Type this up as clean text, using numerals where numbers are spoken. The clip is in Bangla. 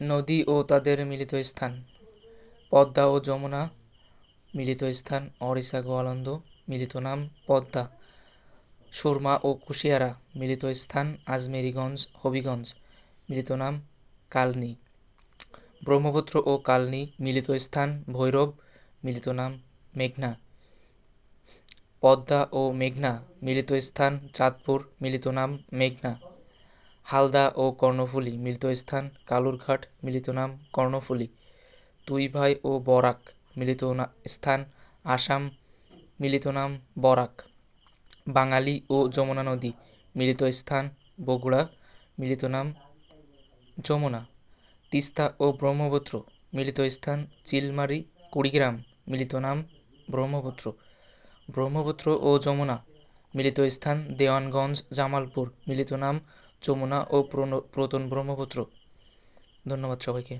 নদী ও তাদের মিলিত স্থান: পদ্মা ও যমুনা মিলিত স্থান ওড়িশা গোয়ালন্দ, মিলিত নাম পদ্মা। সুরমা ও কুশিয়ারা মিলিত স্থান আজমেরীগঞ্জ হবিগঞ্জ, মিলিত নাম কালনী। ব্রহ্মপুত্র ও কালনী মিলিত স্থান ভৈরব, মিলিত নাম মেঘনা। পদ্মা ও মেঘনা মিলিত স্থান চাঁদপুর, মিলিত নাম মেঘনা। হালদা ও কর্ণফুলী মিলিত স্থান কালুরঘাট, মিলিত নাম কর্ণফুলী। তুইভাই ও বরাক মিলিত স্থান আসাম, মিলিত নাম বরাক। বাঙালি ও যমুনা নদী মিলিত স্থান বগুড়া, মিলিত নাম যমুনা। তিস্তা ও ব্রহ্মপুত্র মিলিত স্থান চিলমারি, কুড়িগ্রাম, মিলিত নাম ব্রহ্মপুত্র। ব্রহ্মপুত্র ও যমুনা মিলিত স্থান দেওয়ানগঞ্জ, জামালপুর, মিলিত নাম যমুনা ও প্রতন ব্রহ্মপুত্র। ধন্যবাদ সবাইকে।